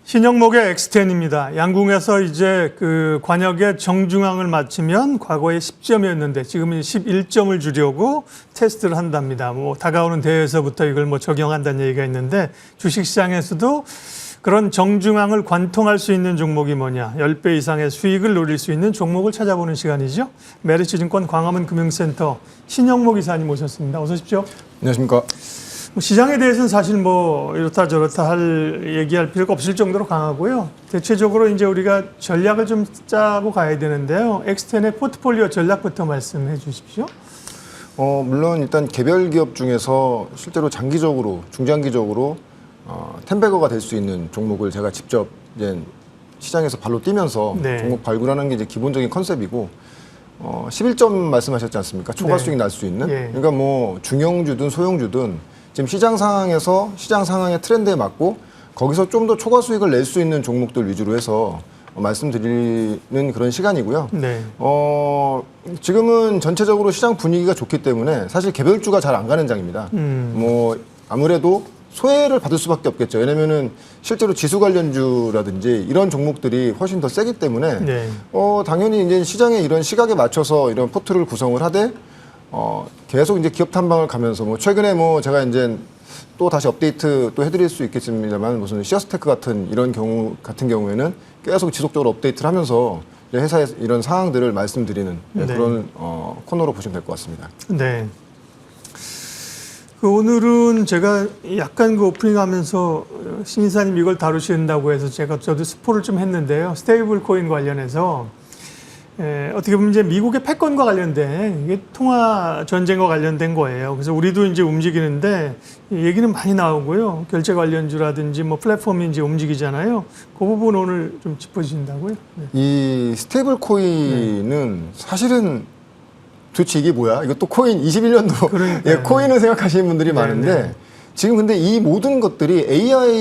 신영목의 X10입니다. 양궁에서 이제 그 관역의 정중앙을 맞추면 과거에 10점이었는데 지금은 11점을 주려고 테스트를 한답니다. 뭐 다가오는 대회에서부터 이걸 뭐 적용한다는 얘기가 있는데 주식시장에서도 그런 정중앙을 관통할 수 있는 종목이 뭐냐, 10배 이상의 수익을 노릴 수 있는 종목을 찾아보는 시간이죠. 메리츠증권 광화문 금융센터 신영목 이사님 모셨습니다. 어서 오십시오. 안녕하십니까. 시장에 대해서는 사실 뭐 이렇다 저렇다 얘기할 필요가 없을 정도로 강하고요. 대체적으로 이제 우리가 전략을 좀 짜고 가야 되는데요. X10의 포트폴리오 전략부터 말씀해 주십시오. 물론 일단 개별 기업 중에서 실제로 장기적으로, 중장기적으로 텐베거가 될 수 있는 종목을 제가 직접 이제 시장에서 발로 뛰면서 종목 발굴하는 게 이제 기본적인 컨셉이고 11점 말씀하셨지 않습니까? 초과 수익 날 수 있는. 그러니까 뭐 중형주든 소형주든 지금 시장 상황에서 시장 상황의 트렌드에 맞고 거기서 좀 더 초과 수익을 낼 수 있는 종목들 위주로 해서 말씀드리는 그런 시간이고요. 지금은 전체적으로 시장 분위기가 좋기 때문에 사실 개별주가 잘 안 가는 장입니다. 뭐 아무래도 소외를 받을 수밖에 없겠죠. 왜냐면은 실제로 지수 관련주라든지 이런 종목들이 훨씬 더 세기 때문에 당연히 이제 시장의 이런 시각에 맞춰서 이런 포트를 구성을 하되 계속 이제 기업 탐방을 가면서 뭐 최근에 뭐 제가 이제 또 다시 업데이트 또 해드릴 수 있겠습니다만 무슨 시어스테크 같은 이런 경우 같은 경우에는 계속 지속적으로 업데이트를 하면서 회사의 이런 상황들을 말씀드리는 그런 코너로 보시면 될 것 같습니다. 네. 오늘은 제가 약간 그 오프닝하면서 신 이사님 이걸 다루신다고 해서 저도 스포를 좀 했는데요. 스테이블 코인 관련해서 어떻게 보면 이제 미국의 패권과 관련된 이게 통화 전쟁과 관련된 거예요. 그래서 우리도 이제 움직이는데 얘기는 많이 나오고요. 결제 관련주라든지 뭐 플랫폼이 이제 움직이잖아요. 그 부분 오늘 좀 짚어주신다고요? 이 스테이블 코인은 사실은 도대체 이게 뭐야? 이거 또 코인 21년도 코인을 생각하시는 분들이 많은데 지금 근데 이 모든 것들이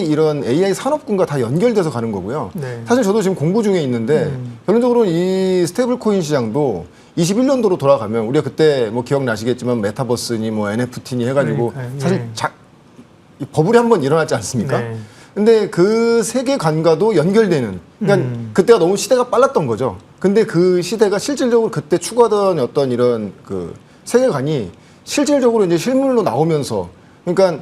이런 AI 산업군과 다 연결돼서 가는 거고요. 사실 저도 지금 공부 중에 있는데 결론적으로 이 스테이블 코인 시장도 21년도로 돌아가면 우리가 그때 뭐 기억나시겠지만 메타버스니 뭐 NFT니 해가지고 사실 이 버블이 한번 일어났지 않습니까? 근데 그 세계관과도 연결되는, 그러니까 그때가 너무 시대가 빨랐던 거죠. 근데 그 시대가 실질적으로 그때 추구하던 어떤 이런 그 세계관이 실질적으로 이제 실물로 나오면서, 그러니까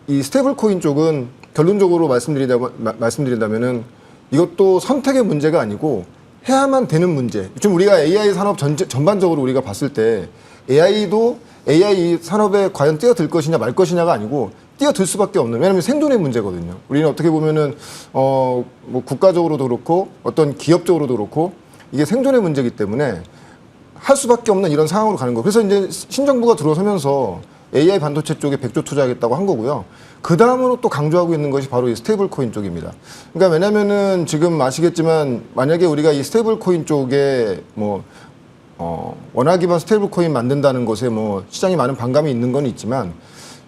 이 스테이블 코인 쪽은 결론적으로 말씀드린다면은 이것도 선택의 문제가 아니고 해야만 되는 문제. 좀 우리가 AI 산업 전반적으로 우리가 봤을 때 AI도 AI 산업에 과연 뛰어들 것이냐 말 것이냐가 아니고 뛰어들 수밖에 없는, 왜냐하면 생존의 문제거든요. 우리는 어떻게 보면은 뭐 국가적으로도 그렇고 어떤 기업적으로도 그렇고 이게 생존의 문제이기 때문에 할 수밖에 없는 이런 상황으로 가는 거예요. 그래서 이제 신정부가 들어서면서 AI 반도체 쪽에 100조 투자하겠다고 한 거고요. 그 다음으로 또 강조하고 있는 것이 바로 이 스테이블 코인 쪽입니다. 그러니까 왜냐면은 지금 아시겠지만 만약에 우리가 이 스테이블 코인 쪽에 뭐 원화 기반 스테이블 코인 만든다는 것에 뭐 시장에 많은 반감이 있는 건 있지만,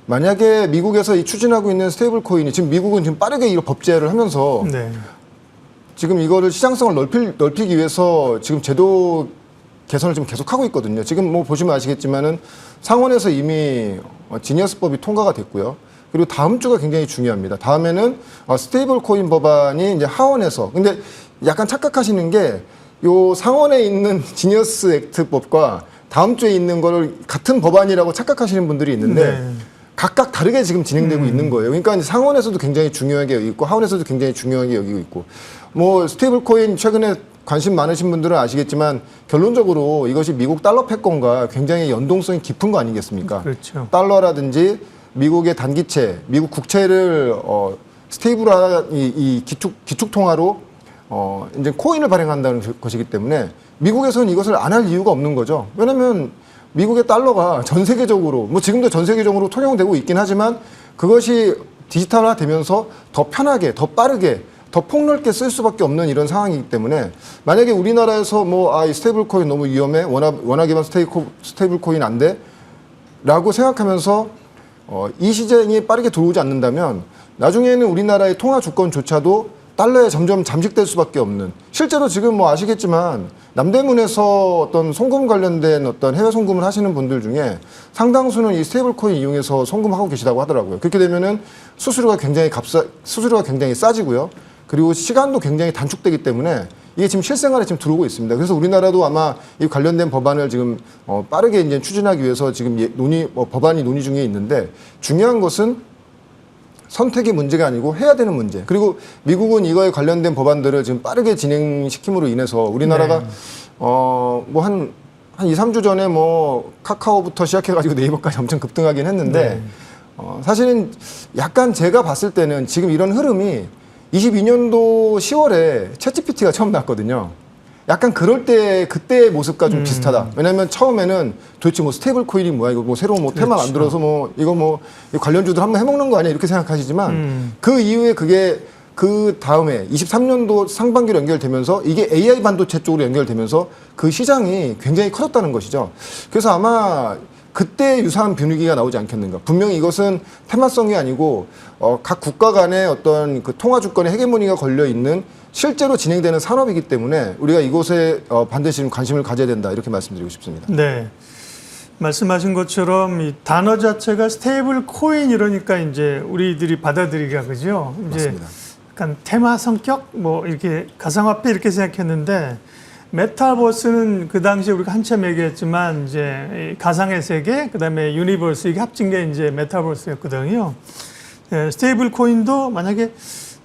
만약에 미국에서 이 추진하고 있는 스테이블 코인이 지금 미국은 지금 빠르게 이 법제를 하면서 지금 이거를 시장성을 넓히기 위해서 지금 제도 개선을 지금 계속하고 있거든요. 지금 뭐 보시면 아시겠지만은 상원에서 이미 지니어스법이 통과가 됐고요. 그리고 다음 주가 굉장히 중요합니다. 다음에는 스테이블 코인 법안이 이제 하원에서, 근데 약간 착각하시는 게 요 상원에 있는 지니어스 액트법과 다음 주에 있는 거를 같은 법안이라고 착각하시는 분들이 있는데 각각 다르게 지금 진행되고 있는 거예요. 그러니까 상원에서도 굉장히 중요하게 여기고 있고 하원에서도 굉장히 중요하게 여기고 있고, 뭐 스테이블 코인 최근에 관심 많으신 분들은 아시겠지만 결론적으로 이것이 미국 달러 패권과 굉장히 연동성이 깊은 거 아니겠습니까? 그렇죠. 달러라든지 미국의 단기채, 미국 국채를 스테이블한 이 기축 통화로 이제 코인을 발행한다는 것이기 때문에 미국에서는 이것을 안 할 이유가 없는 거죠. 왜냐하면 미국의 달러가 전 세계적으로, 뭐 지금도 전 세계적으로 통용되고 있긴 하지만 그것이 디지털화되면서 더 편하게, 더 빠르게, 더 폭넓게 쓸 수밖에 없는 이런 상황이기 때문에, 만약에 우리나라에서 이 스테이블 코인 너무 위험해, 원화 기반 스테이블 코인 안 돼 라고 생각하면서 이 시장이 빠르게 들어오지 않는다면 나중에는 우리나라의 통화 주권조차도 달러에 점점 잠식될 수밖에 없는, 실제로 지금 뭐 아시겠지만 남대문에서 어떤 송금 관련된 어떤 해외 송금을 하시는 분들 중에 상당수는 이 스테이블 코인 이용해서 송금하고 계시다고 하더라고요. 그렇게 되면은 수수료가 굉장히 싸지고요. 그리고 시간도 굉장히 단축되기 때문에 이게 지금 실생활에 지금 들어오고 있습니다. 그래서 우리나라도 아마 이 관련된 법안을 지금 빠르게 이제 추진하기 위해서 지금 법안이 논의 중에 있는데, 중요한 것은 선택의 문제가 아니고 해야 되는 문제. 그리고 미국은 이거에 관련된 법안들을 지금 빠르게 진행시킴으로 인해서 우리나라가 뭐 한 2, 3주 전에 뭐 카카오부터 시작해가지고 네이버까지 엄청 급등하긴 했는데 사실은 약간 제가 봤을 때는 지금 이런 흐름이 22년도 10월에 챗GPT가 처음 나왔거든요. 약간 그럴 때 그때의 모습과 좀 비슷하다. 왜냐면 처음에는 도대체 뭐 스테이블 코인이 뭐야, 이거 뭐 새로운 뭐 테마 만들어서 뭐 이거 뭐 관련주들 한번 해먹는 거 아니야, 이렇게 생각하시지만 그 이후에 그게 그 다음에 23년도 상반기로 연결되면서 이게 AI 반도체 쪽으로 연결되면서 그 시장이 굉장히 커졌다는 것이죠. 그래서 아마 그때 유사한 분위기가 나오지 않겠는가. 분명히 이것은 테마성이 아니고 각 국가 간의 어떤 그 통화 주권의 헤게모니가 걸려 있는 실제로 진행되는 산업이기 때문에 우리가 이곳에 반드시 좀 관심을 가져야 된다, 이렇게 말씀드리고 싶습니다. 네. 말씀하신 것처럼 이 단어 자체가 스테이블 코인 이러니까 이제 우리들이 받아들이기가, 그죠? 이제 맞습니다. 약간 테마 성격 뭐 이렇게 가상화폐 이렇게 생각했는데, 메타버스는 그 당시에 우리가 한참 얘기했지만 이제 이 가상의 세계, 그다음에 유니버스, 이게 합친 게 이제 메타버스였거든요. 스테이블 코인도 만약에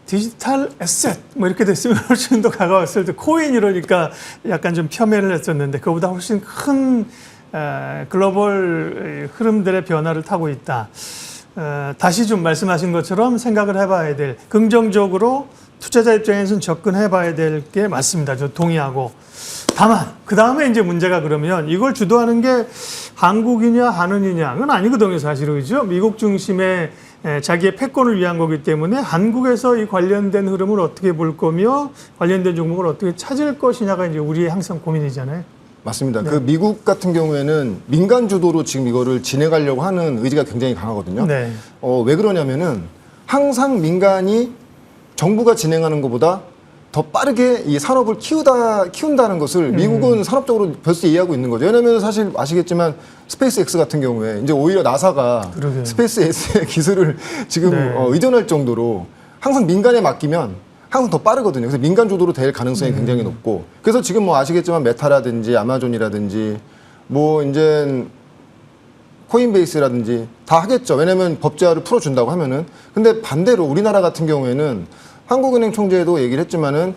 디지털 에셋 뭐 이렇게 됐으면 훨씬 더 가까웠을 때, 코인 이러니까 약간 좀 폄훼를 했었는데 그거보다 훨씬 큰 글로벌 흐름들의 변화를 타고 있다. 다시 좀 말씀하신 것처럼 생각을 해봐야 될, 긍정적으로 투자자 입장에서는 접근해봐야 될 게 맞습니다. 저 동의하고. 다만 그 다음에 이제 문제가, 그러면 이걸 주도하는 게 한국이냐 한은이냐, 그건 아니거든요, 사실은. 그죠? 미국 중심의 자기의 패권을 위한 거기 때문에 한국에서 이 관련된 흐름을 어떻게 볼 거며 관련된 종목을 어떻게 찾을 것이냐가 이제 우리의 항상 고민이잖아요. 맞습니다. 그 미국 같은 경우에는 민간 주도로 지금 이거를 진행하려고 하는 의지가 굉장히 강하거든요. 네. 왜 그러냐면은 항상 민간이 정부가 진행하는 것보다 더 빠르게 이 산업을 키운다는 것을 미국은 산업적으로 벌써 이해하고 있는 거죠. 왜냐하면 사실 아시겠지만 스페이스 X 같은 경우에 이제 오히려 나사가 그러게요. 스페이스 X의 기술을 지금 네. 의존할 정도로 항상 민간에 맡기면 항상 더 빠르거든요. 그래서 민간 주도로 될 가능성이 굉장히 높고, 그래서 지금 뭐 아시겠지만 메타라든지 아마존이라든지 뭐 이제 코인베이스라든지 다 하겠죠. 왜냐하면 법제화를 풀어준다고 하면은. 근데 반대로 우리나라 같은 경우에는 한국은행 총재도 얘기를 했지만은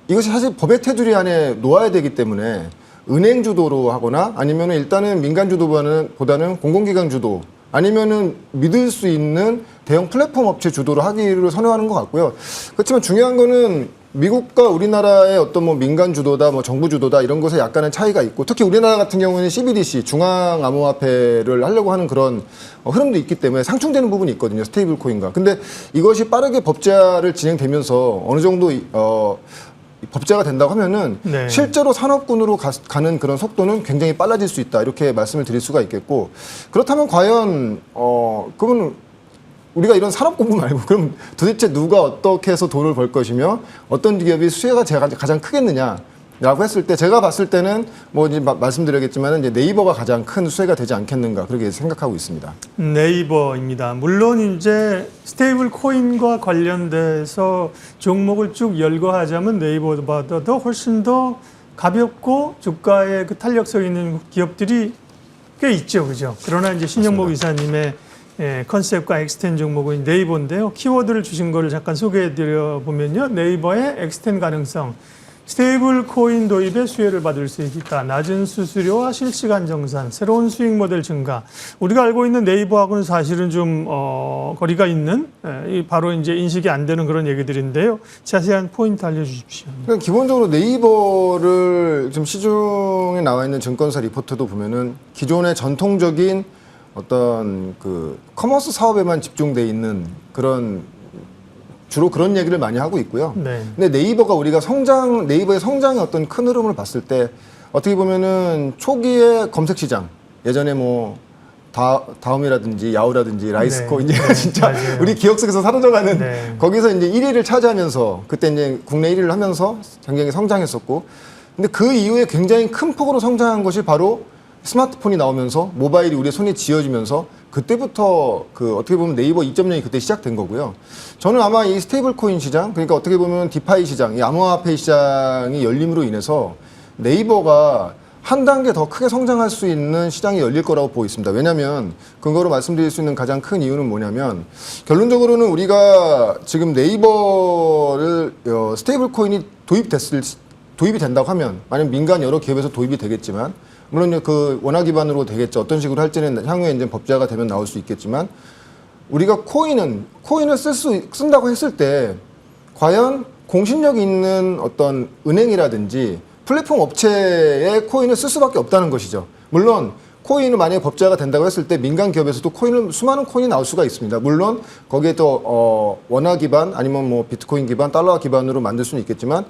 이것이 사실 법의 테두리 안에 놓아야 되기 때문에 은행 주도로 하거나 아니면은 일단은 민간 주도보다는 공공기관 주도, 아니면은 믿을 수 있는 대형 플랫폼 업체 주도로 하기를 선호하는 것 같고요. 그렇지만 중요한 거는 미국과 우리나라의 어떤 뭐 민간 주도다, 뭐 정부 주도다, 이런 것에 약간의 차이가 있고, 특히 우리나라 같은 경우는 CBDC, 중앙암호화폐를 하려고 하는 그런 흐름도 있기 때문에 상충되는 부분이 있거든요, 스테이블 코인과. 근데 이것이 빠르게 법제화를 진행되면서 어느 정도 법제화가 된다고 하면은 네. 실제로 산업군으로 가는 그런 속도는 굉장히 빨라질 수 있다, 이렇게 말씀을 드릴 수가 있겠고, 그렇다면 과연 그러면 우리가 이런 산업 공부 말고 그럼 도대체 누가 어떻게 해서 돈을 벌 것이며 어떤 기업이 수혜가 가장 크겠느냐라고 했을 때, 제가 봤을 때는 뭐 이제 말씀드리겠지만 이제 네이버가 가장 큰 수혜가 되지 않겠는가, 그렇게 생각하고 있습니다. 네이버입니다. 물론 이제 스테이블 코인과 관련돼서 종목을 쭉 열거하자면 네이버보다도 훨씬 더 가볍고 주가에 그 탄력성 있는 기업들이 꽤 있죠, 그죠? 그러나 이제 신영목 이사님의 컨셉과 엑스텐 종목은 네이버인데요. 키워드를 주신 거를 잠깐 소개해드려 보면요. 네이버의 엑스텐 가능성, 스테이블 코인 도입에 수혜를 받을 수 있다. 낮은 수수료와 실시간 정산, 새로운 수익 모델 증가. 우리가 알고 있는 네이버하고는 사실은 좀 거리가 있는, 바로 이제 인식이 안 되는 그런 얘기들인데요. 자세한 포인트 알려주십시오. 그러니까 기본적으로 네이버를 지금 시중에 나와 있는 증권사 리포트도 보면은 기존의 전통적인 어떤 그 커머스 사업에만 집중돼 있는 그런, 주로 그런 얘기를 많이 하고 있고요. 네. 근데 네이버가 우리가 네이버의 성장의 어떤 큰 흐름을 봤을 때 어떻게 보면은 초기에 검색 시장, 예전에 뭐 다음이라든지 야후라든지 라이스코 네. 이제 네. 진짜 맞아요. 우리 기억 속에서 사라져가는 네. 거기서 이제 1위를 차지하면서 그때 이제 국내 1위를 하면서 굉장히 성장했었고 근데 그 이후에 굉장히 큰 폭으로 성장한 것이 바로 스마트폰이 나오면서 모바일이 우리의 손에 쥐어지면서 그때부터 그 어떻게 보면 네이버 2.0이 그때 시작된 거고요. 저는 아마 이 스테이블 코인 시장, 그러니까 어떻게 보면 디파이 시장, 이 암호화폐 시장이 열림으로 인해서 네이버가 한 단계 더 크게 성장할 수 있는 시장이 열릴 거라고 보고 있습니다. 왜냐하면 근거로 말씀드릴 수 있는 가장 큰 이유는 뭐냐면 결론적으로는 우리가 지금 네이버를 스테이블 코인이 도입이 된다고 하면 만약 민간 여러 기업에서 도입이 되겠지만 물론 그 원화 기반으로 되겠죠. 어떤 식으로 할지는 향후에 이제 법제화가 되면 나올 수 있겠지만 우리가 코인을 쓴다고 했을 때 과연 공신력 있는 어떤 은행이라든지 플랫폼 업체에 코인을 쓸 수밖에 없다는 것이죠. 물론 코인을 만약에 법제화가 된다고 했을 때 민간 기업에서도 수많은 코인이 나올 수가 있습니다. 물론 거기에 또 원화 기반 아니면 뭐 비트코인 기반, 달러 기반으로 만들 수는 있겠지만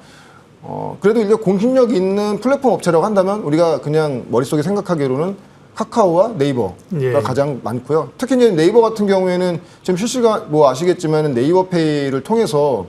그래도 이제 공신력 있는 플랫폼 업체라고 한다면 우리가 그냥 머릿속에 생각하기로는 카카오와 네이버가 예. 가장 많고요. 특히 이제 네이버 같은 경우에는 지금 실시간 뭐 아시겠지만 네이버페이를 통해서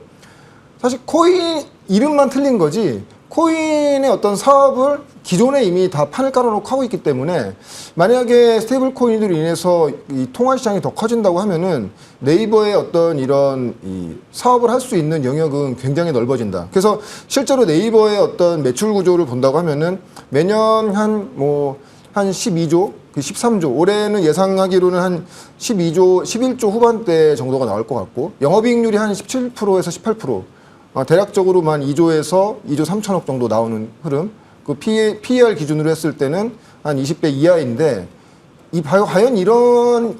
사실 코인 이름만 틀린 거지 코인의 어떤 사업을 기존에 이미 다 판을 깔아놓고 하고 있기 때문에 만약에 스테이블 코인으로 인해서 이 통화 시장이 더 커진다고 하면은 네이버의 어떤 이런 이 사업을 할 수 있는 영역은 굉장히 넓어진다. 그래서 실제로 네이버의 어떤 매출 구조를 본다고 하면은 매년 한 12조, 13조, 올해는 예상하기로는 한 12조, 11조 후반대 정도가 나올 것 같고 영업이익률이 한 17%에서 18%. 대략적으로만 2조에서 2조 3천억 정도 나오는 흐름. 그 PER 기준으로 했을 때는 한 20배 이하인데 과연 이런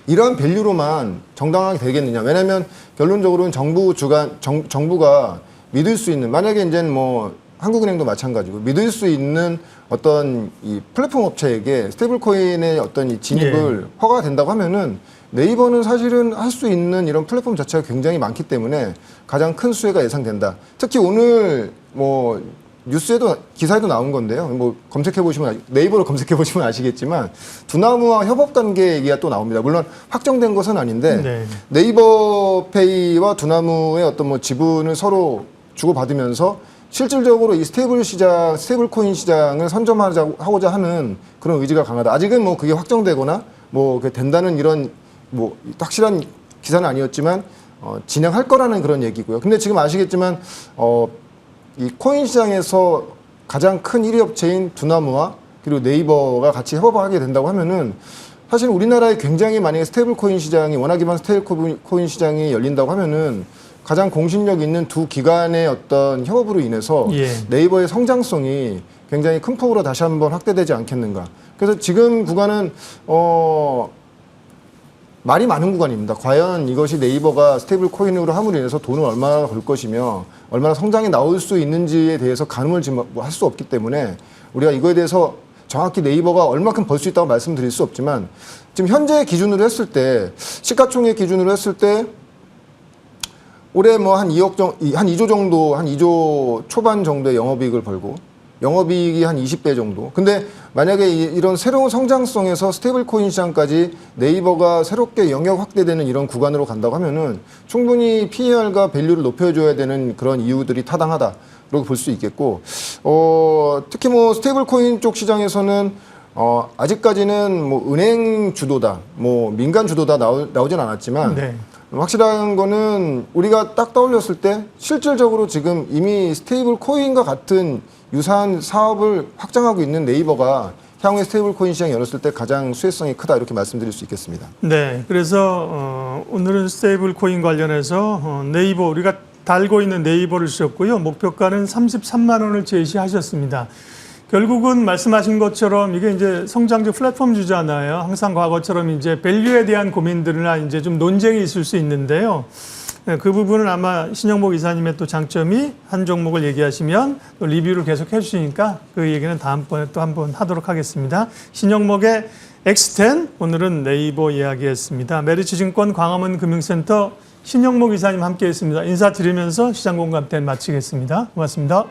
이러한 밸류로만 정당하게 되겠느냐? 왜냐하면 결론적으로는 정부가 믿을 수 있는 만약에 이제는 뭐 한국은행도 마찬가지고 믿을 수 있는 어떤 이 플랫폼 업체에게 스테이블코인의 어떤 이 진입을 허가가 된다고 하면은 네이버는 사실은 할 수 있는 이런 플랫폼 자체가 굉장히 많기 때문에 가장 큰 수혜가 예상된다. 특히 오늘 뭐 뉴스에도 기사에도 나온 건데요. 뭐 검색해 보시면 네이버로 검색해 보시면 아시겠지만 두나무와 협업 관계 얘기가 또 나옵니다. 물론 확정된 것은 아닌데 네. 네이버페이와 두나무의 어떤 뭐 지분을 서로 주고받으면서 실질적으로 이 스테이블 코인 시장을 선점하고자 하는 그런 의지가 강하다. 아직은 뭐 그게 확정되거나 뭐 된다는 이런 뭐 확실한 기사는 아니었지만 진행할 거라는 그런 얘기고요. 근데 지금 아시겠지만 이 코인 시장에서 가장 큰 1위 업체인 두나무와 그리고 네이버가 같이 협업을 하게 된다고 하면은 사실 우리나라에 굉장히 만약에 스테이블 코인 시장이 원화 기반 스테이블 코인 시장이 열린다고 하면은 가장 공신력 있는 두 기관의 어떤 협업으로 인해서 네이버의 성장성이 굉장히 큰 폭으로 다시 한번 확대되지 않겠는가. 그래서 지금 구간은 말이 많은 구간입니다. 과연 이것이 네이버가 스테이블 코인으로 함으로 인해서 돈을 얼마나 벌 것이며 얼마나 성장이 나올 수 있는지에 대해서 가늠을 지금 할 수 없기 때문에 우리가 이거에 대해서 정확히 네이버가 얼마큼 벌 수 있다고 말씀드릴 수 없지만 지금 현재 기준으로 했을 때 시가총액 기준으로 했을 때 올해 뭐 한 2조 정도, 한 2조 초반 정도의 영업이익을 벌고 영업이익이 한 20배 정도. 근데 만약에 이런 새로운 성장성에서 스테이블 코인 시장까지 네이버가 새롭게 영역 확대되는 이런 구간으로 간다고 하면은 충분히 PER과 밸류를 높여줘야 되는 그런 이유들이 타당하다. 라고 볼 수 있겠고, 특히 뭐 스테이블 코인 쪽 시장에서는 아직까지는 뭐 은행 주도다, 뭐 민간 주도다 나오진 않았지만 네. 확실한 거는 우리가 딱 떠올렸을 때 실질적으로 지금 이미 스테이블 코인과 같은 유사한 사업을 확장하고 있는 네이버가 향후에 스테이블 코인 시장이 열었을 때 가장 수혜성이 크다 이렇게 말씀드릴 수 있겠습니다. 네, 그래서 오늘은 스테이블 코인 관련해서 네이버 우리가 달고 있는 네이버를 주셨고요. 목표가는 33만 원을 제시하셨습니다. 결국은 말씀하신 것처럼 이게 이제 성장적 플랫폼주잖아요. 항상 과거처럼 이제 밸류에 대한 고민들이나 이제 좀 논쟁이 있을 수 있는데요. 그 부분은 아마 신영목 이사님의 또 장점이 한 종목을 얘기하시면 또 리뷰를 계속 해주시니까 그 얘기는 다음번에 또 한번 하도록 하겠습니다. 신영목의 X10 오늘은 네이버 이야기했습니다. 메리츠증권 광화문 금융센터 신영목 이사님 함께했습니다. 인사드리면서 시장공감대 마치겠습니다. 고맙습니다.